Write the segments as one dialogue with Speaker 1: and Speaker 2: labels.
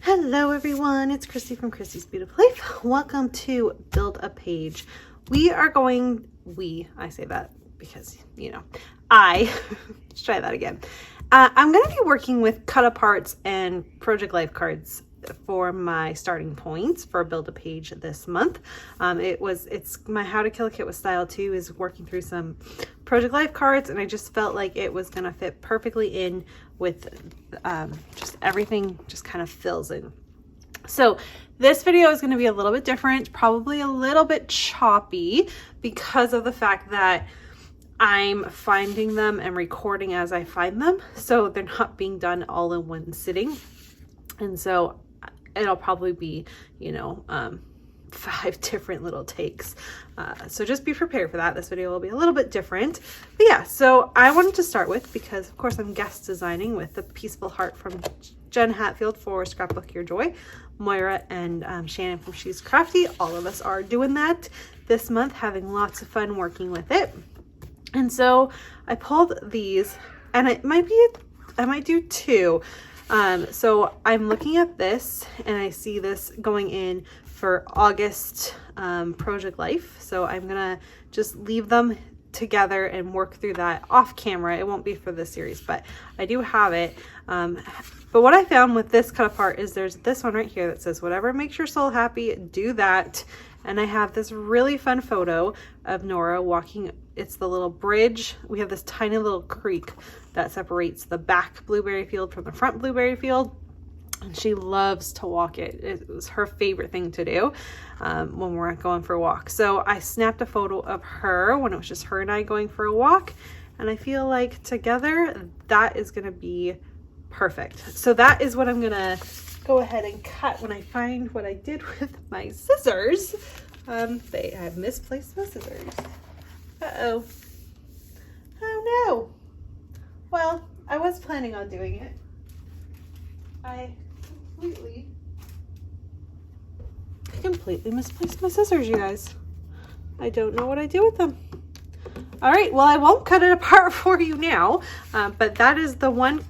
Speaker 1: Hello everyone, it's Christy from Christy's Beautiful Life. Welcome to Build a Page. I say that because, let's try that again. I'm going to be working with cut aparts and project life cards for my starting points for Build a Page this month. It's my How to Kill a Kit with Style 2 is working through some project life cards, and I just felt like it was going to fit perfectly in with just everything just kind of fills in. So this video is going to be a little bit different, probably a little bit choppy because of the fact that I'm finding them and recording as I find them. So they're not being done all in one sitting. And so it'll probably be, 5 different little takes. So just be prepared for that. This video will be a little bit different. But yeah, so I wanted to start with, because of course I'm guest designing with the Peaceful Heart from Jen Hatfield for Scrapbook Your Joy. Moira and Shannon from She's Crafty. All of us are doing that this month, having lots of fun working with it. And so I pulled these, and I might do 2. So I'm looking at this and I see this going in for August Project Life. So I'm gonna just leave them together and work through that off camera. It won't be for this series, but I do have it. But what I found with this cut apart is there's this one right here that says, whatever makes your soul happy, do that. And I have this really fun photo of Nora walking. It's the little bridge. We have this tiny little creek that separates the back blueberry field from the front blueberry field. And she loves to walk it. It was her favorite thing to do when we're going for a walk. So I snapped a photo of her when it was just her and I going for a walk. And I feel like together that is going to be perfect. So that is what I'm going to go ahead and cut when I find what I did with my scissors. I have misplaced my scissors. Uh-oh. Oh no. Well, I was planning on doing it. I completely misplaced my scissors, you guys. I don't know what I do with them. All right, well, I won't cut it apart for you now, but that is the one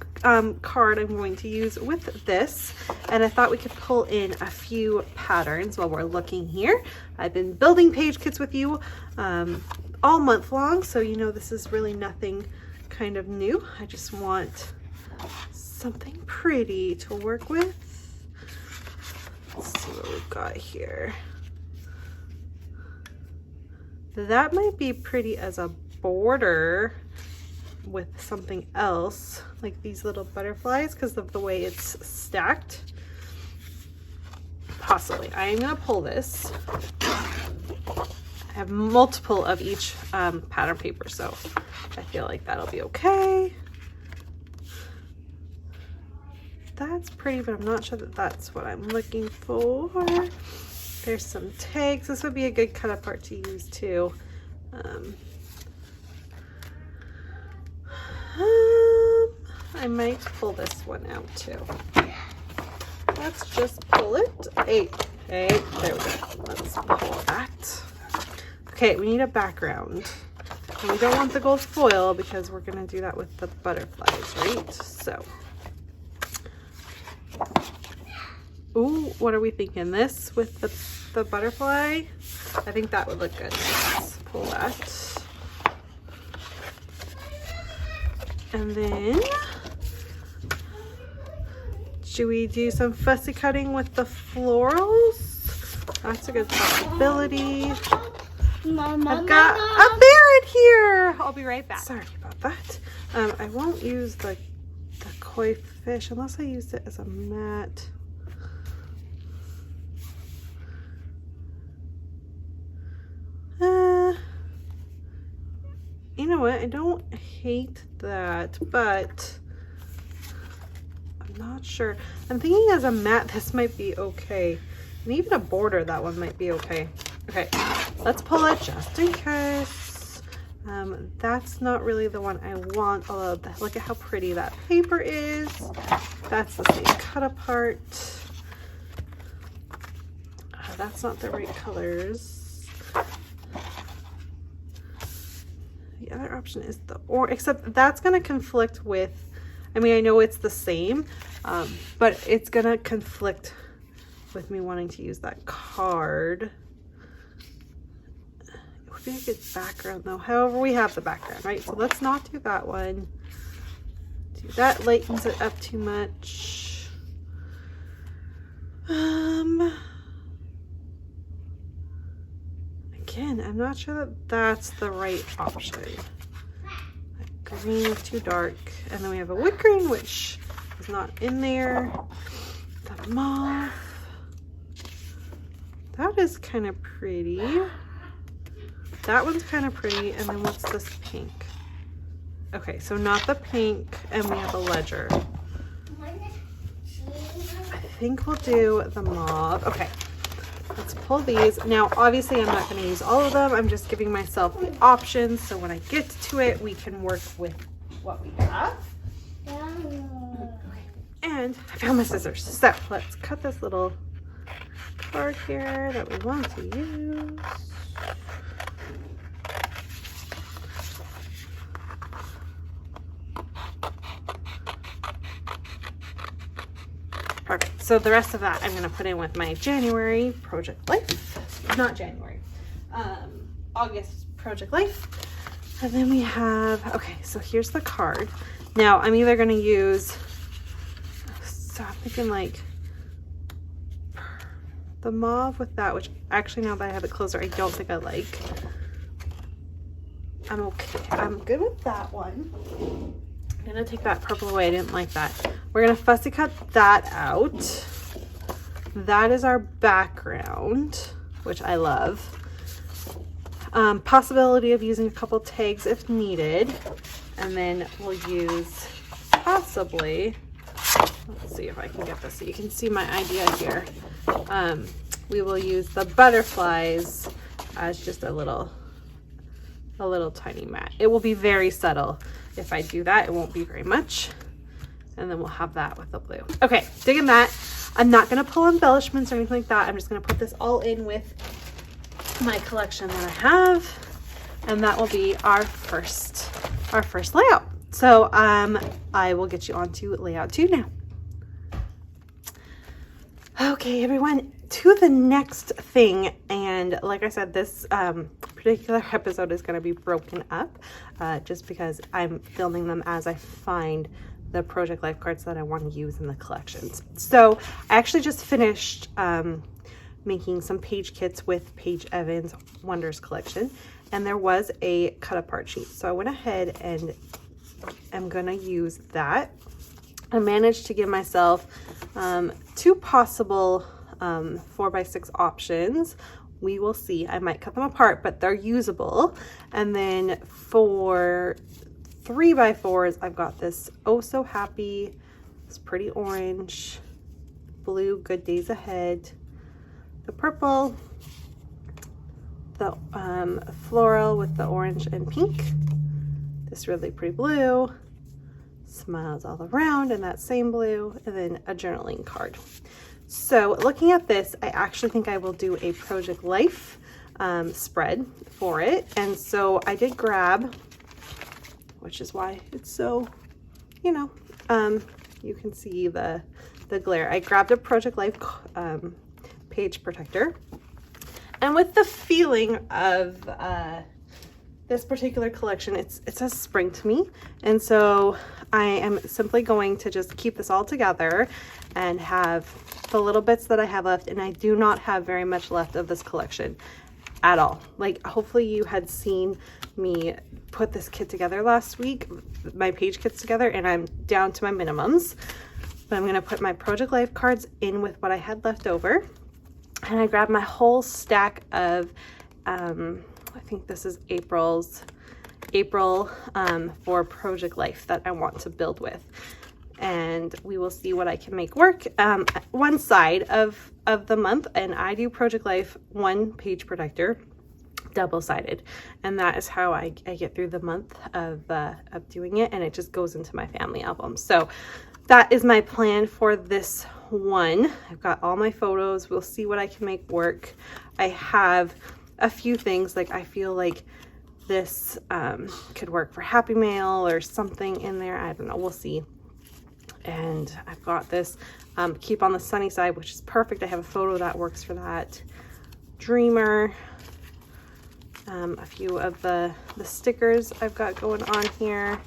Speaker 1: card I'm going to use with this. And I thought we could pull in a few patterns while we're looking here. I've been building page kits with you all month long, so this is really nothing kind of new. I just want something pretty to work with. Let's see what we've got here. That might be pretty as a border with something else, like these little butterflies, because of the way it's stacked. Possibly. I am going to pull this. I have multiple of each pattern paper, so I feel like that'll be okay. That's pretty, but I'm not sure that that's what I'm looking for. There's some tags. This would be a good cut apart to use too. I might pull this one out too. Let's just pull it. Hey, there we go. Let's pull that. Okay, we need a background. And we don't want the gold foil because we're gonna do that with the butterflies, right? So. Ooh, what are we thinking? This with the butterfly? I think that would look good. Let's pull that. And then, should we do some fussy cutting with the florals? That's a good possibility. I've got a bear in here. I'll be right back. Sorry about that. I won't use the koi fish unless I used it as a mat. You know what? I don't hate that, but I'm not sure. I'm thinking as a mat, this might be okay. And even a border, that one might be okay. Okay, let's pull it just in case. That's not really the one I want, although look at how pretty that paper is. That's the same cut apart. That's not the right colors. The other option is except that's going to conflict with, I mean, I know it's the same, but it's gonna conflict with me wanting to use that card. It would be a good background though. However, we have the background, right? So let's not do that one. That lightens it up too much. Again, I'm not sure that that's the right option. That green is too dark. And then we have a wood green, which is not in there. The mauve. That is kind of pretty. That one's kind of pretty. And then what's this pink? Okay, so not the pink, and we have a ledger. I think we'll do the mauve. Okay, let's pull these. Now, obviously, I'm not going to use all of them. I'm just giving myself the options, so when I get to it, we can work with what we have. Okay. And I found my scissors. So let's cut this little card here that we want to use. Perfect. So the rest of that I'm going to put in with my January Project Life. Not January. August Project Life. And then we have, okay, so here's the card. Now I'm either going to use, so I'm thinking like the mauve with that, which actually now that I have it closer, I don't think I like. I'm okay. I'm good with that one. I'm gonna take that purple away. I didn't like that. We're gonna fussy cut that out. That is our background, which I love. Possibility of using a couple tags if needed. And then we'll use possibly, let's see if I can get this so you can see my idea here. We will use the butterflies as just a little tiny mat. It will be very subtle. If I do that, it won't be very much. And then we'll have that with the blue. Okay, digging that. I'm not gonna pull embellishments or anything like that. I'm just gonna put this all in with my collection that I have. And that will be our first layout. So I will get you onto layout 2 now. Okay, everyone, to the next thing. And like I said, this particular episode is going to be broken up just because I'm filming them as I find the Project Life cards that I want to use in the collections. So I actually just finished making some page kits with Paige Evans' Wonders collection, and there was a cut apart sheet. So I went ahead and I'm going to use that. I managed to give myself 2 possible 4x6 options. We will see. I might cut them apart, but they're usable. And then for 3x4s, I've got this Oh So Happy, this pretty orange, blue, Good Days Ahead, the purple, the floral with the orange and pink, this really pretty blue, Smiles All Around in that same blue, and then a journaling card. So looking at this, I actually think I will do a Project Life spread for it. And so I did grab, which is why it's so, you know, you can see the glare. I grabbed a Project Life page protector. And with the feeling of this particular collection, it says spring to me. And so I am simply going to just keep this all together and have the little bits that I have left. And I do not have very much left of this collection at all. Like, hopefully you had seen me put this kit together last week, my page kits together, and I'm down to my minimums. But I'm going to put my Project Life cards in with what I had left over. And I grabbed my whole stack of, I think this is April for Project Life that I want to build with. And we will see what I can make work. One side of the month, and I do Project Life 1 page protector, double-sided. And that is how I get through the month of doing it. And it just goes into my family album. So that is my plan for this one. I've got all my photos. We'll see what I can make work. I have a few things, like I feel like this could work for Happy Mail or something in there. I don't know. We'll see. And I've got this Keep on the Sunny Side, which is perfect. I have a photo that works for that. Dreamer. A few of the stickers I've got going on here.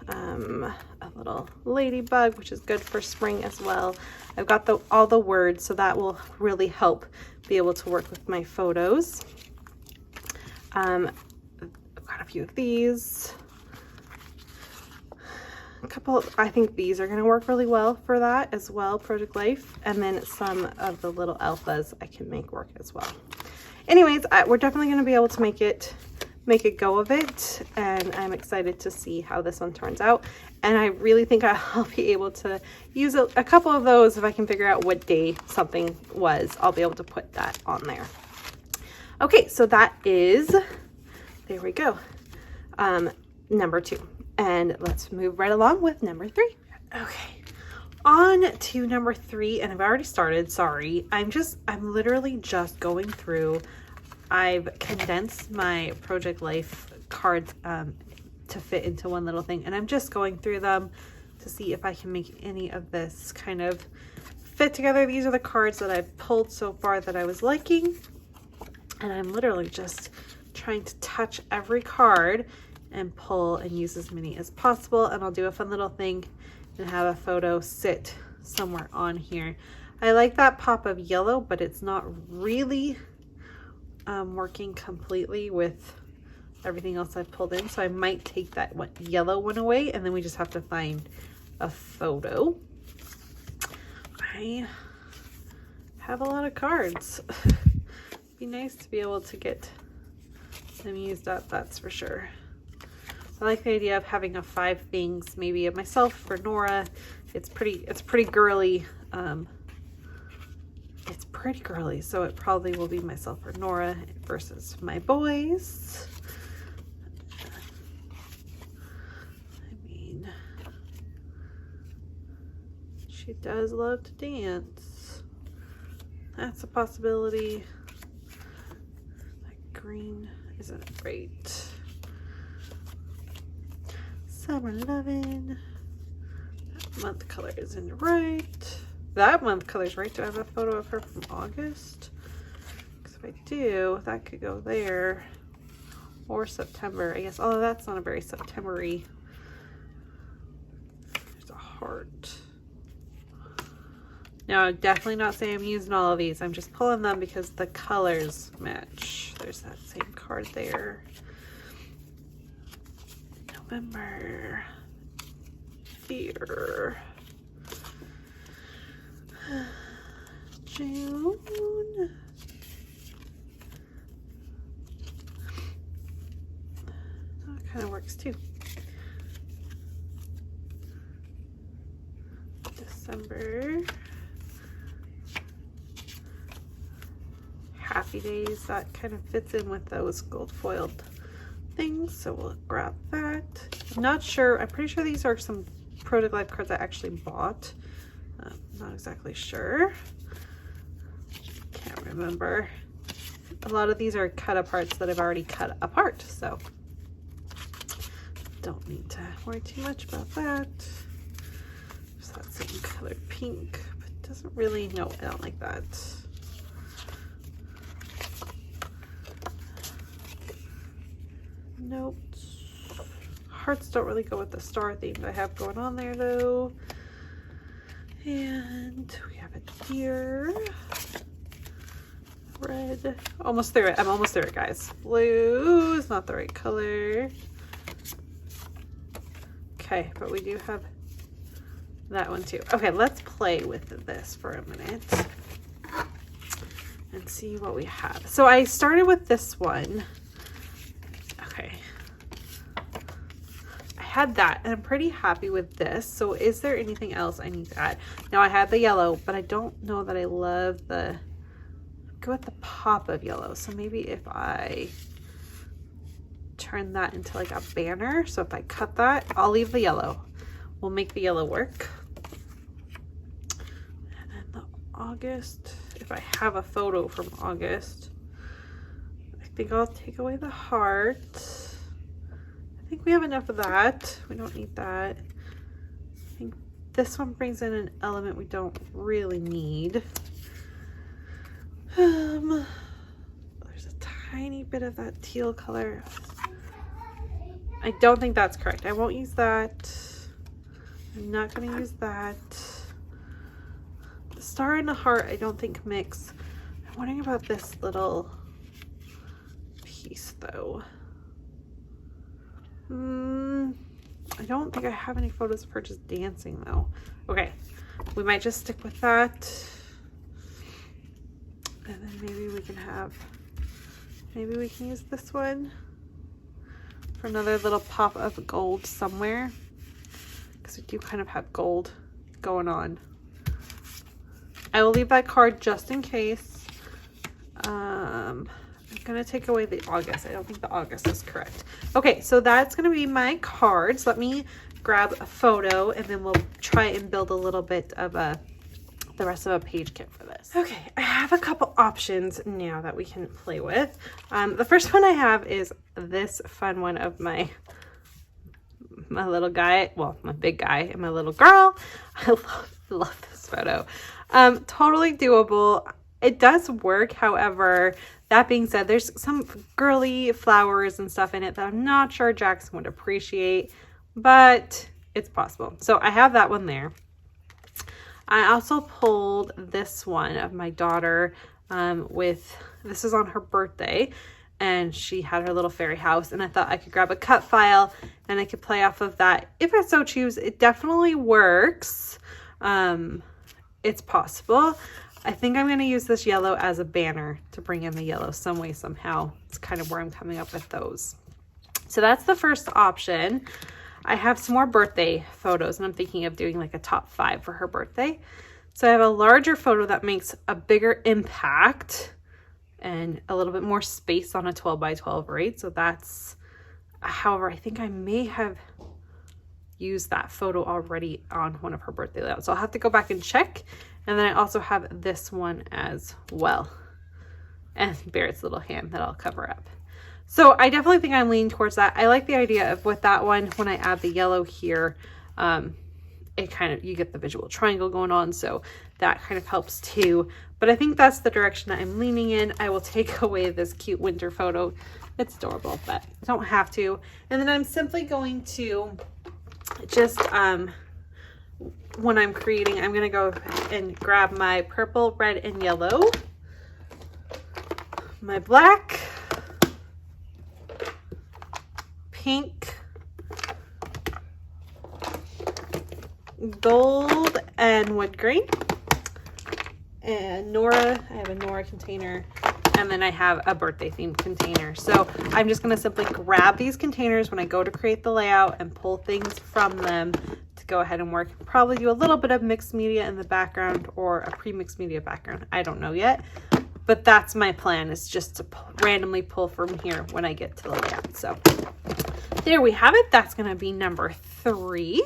Speaker 1: A little ladybug, which is good for spring as well. I've got all the words, so that will really help be able to work with my photos. I've got a few of these. I think these are going to work really well for that as well, Project Life. And then some of the little alphas I can make work as well. Anyways, we're definitely going to be able to make it go of it, and I'm excited to see how this one turns out. And I really think I'll be able to use a couple of those if I can figure out what day something was. I'll be able to put that on there. Okay, so that is, there we go, number 2. And let's move right along with number 3. Okay, on to number 3, and I've already started, sorry. I'm literally just going through. I've condensed my Project Life cards to fit into one little thing, and I'm just going through them to see if I can make any of this kind of fit together. These are the cards that I've pulled so far that I was liking, and I'm literally just trying to touch every card and pull and use as many as possible. And I'll do a fun little thing and have a photo sit somewhere on here. I like that pop of yellow, but it's not really working completely with everything else I've pulled in, so I might take that yellow one away, and then we just have to find a photo. I have a lot of cards. Be nice to be able to get them used up, that's for sure. I like the idea of having a 5 things, maybe of myself for Nora. It's pretty girly. It's pretty girly, so it probably will be myself or Nora versus my boys. I mean, she does love to dance. That's a possibility. That green isn't right. Summer Lovin'. That month color isn't right. That month color is right. Do I have a photo of her from August? Because if I do, that could go there. Or September, I guess. Although that's not a very September-y. There's a heart. Now, I'm definitely not saying I'm using all of these. I'm just pulling them because the colors match. There's that same card there. November. Here. June. That kind of works too. December. Happy Days, that kind of fits in with those gold foiled things, so we'll grab that. I'm not sure, I'm pretty sure these are some Project Life cards I actually bought. Not exactly sure. Can't remember. A lot of these are cut aparts that I've already cut apart, so don't need to worry too much about that. There's that same colored pink, but it doesn't really, no, I don't like that. Notes. Hearts don't really go with the star theme I have going on there though. And we have a deer. Red. Almost there. I'm almost there, guys. Blue is not the right color. Okay, but we do have that one too. Okay, let's play with this for a minute and see what we have. So I started with this one. Okay. I had that and I'm pretty happy with this. So is there anything else I need to add? Now I had the yellow, but I don't know that I love the, go with the pop of yellow. So maybe if I turn that into like a banner. So if I cut that, I'll leave the yellow. We'll make the yellow work. And then the August, if I have a photo from August, I think I'll take away the heart. I think we have enough of that. We don't need that. this one brings in an element we don't really need. There's a tiny bit of that teal color. I don't think that's correct. I won't use that. I'm not going to use that. The star and the heart I don't think mix. I'm wondering about this little piece though. I don't think I have any photos of her just dancing though. Okay, we might just stick with that. And then maybe we can use this one for another little pop of gold somewhere, because we do kind of have gold going on. I will leave that card just in case. I'm gonna take away the August. I don't think the August is correct. Okay, so that's gonna be my cards. Let me grab a photo and then we'll try and build a little bit of the rest of a page kit for this. Okay, I have a couple options now that we can play with. The first one I have is this fun one of my little guy, well, my big guy and my little girl. I love this photo. Totally doable. It does work, however, that being said, there's some girly flowers and stuff in it that I'm not sure Jackson would appreciate, but it's possible. So I have that one there. I also pulled this one of my daughter this is on her birthday, and she had her little fairy house, and I thought I could grab a cut file and I could play off of that if I so choose. It definitely works. It's possible. I think I'm going to use this yellow as a banner to bring in the yellow some way, somehow. It's kind of where I'm coming up with those. So that's the first option. I have some more birthday photos, and I'm thinking of doing like a top 5 for her birthday. So I have a larger photo that makes a bigger impact and a little bit more space on a 12 by 12, right? So that's, however, I think I may have used that photo already on one of her birthday layouts. So I'll have to go back and check. And then I also have this one as well, and Barrett's little hand that I'll cover up. So I definitely think I'm leaning towards that. I like the idea of with that one, when I add the yellow here, it kind of, you get the visual triangle going on. So that kind of helps too. But I think that's the direction that I'm leaning in. I will take away this cute winter photo. It's adorable, but I don't have to. And then I'm simply going to just, when I'm creating, I'm gonna go and grab my purple, red, and yellow, my black, pink, gold, and wood grain, and Nora. I have a Nora container, and then I have a birthday themed container. So I'm just gonna simply grab these containers when I go to create the layout and pull things from them to go ahead and work. Probably do a little bit of mixed media in the background or a pre-mixed media background. I don't know yet, but that's my plan, is just to randomly pull from here when I get to the layout. So there we have it. That's gonna be number 3.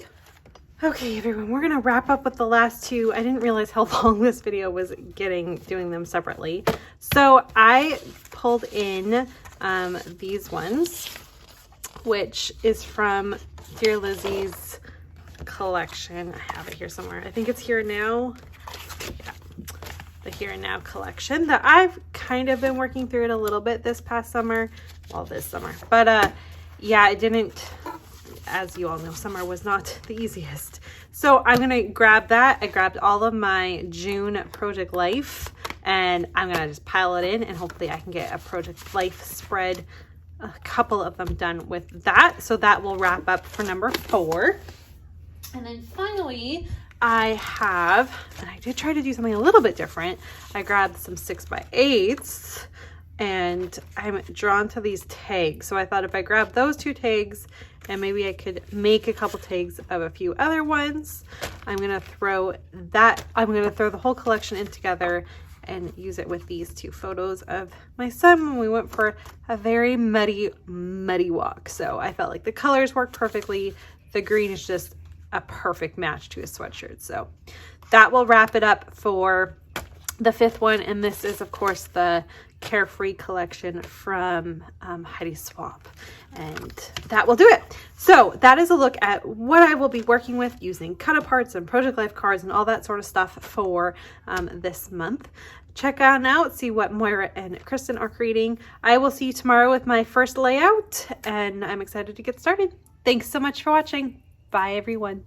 Speaker 1: Okay, everyone, we're gonna wrap up with the last 2. I didn't realize how long this video was getting, doing them separately. So I pulled in these ones, which is from Dear Lizzie's collection. I have it here somewhere. I think it's Here Now. Yeah, the Here and Now collection that I've kind of been working through it a little bit this past summer. Well, this summer. But yeah, it didn't, as you all know, summer was not the easiest. So I'm gonna grab that. I grabbed all of my June Project Life, and I'm gonna just pile it in, and hopefully I can get a Project Life spread, a couple of them done with that. So that will wrap up for number 4. And then finally, I have, and I did try to do something a little bit different. I grabbed some 6x8s, and I'm drawn to these tags. So I thought if I grab those 2 tags, and maybe I could make a couple tags of a few other ones, I'm gonna throw the whole collection in together and use it with these 2 photos of my son when we went for a very muddy walk. So I felt like the colors worked perfectly. The green is just a perfect match to his sweatshirt. So that will wrap it up for the 5th one. And this is, of course, the Carefree collection from Heidi Swapp, and that will do it. So that is a look at what I will be working with using cut aparts and project life cards and all that sort of stuff for this month. Check on out, see what Moira and Kristen are creating. I will see you tomorrow with my first layout, and I'm excited to get started. Thanks so much for watching. Bye everyone.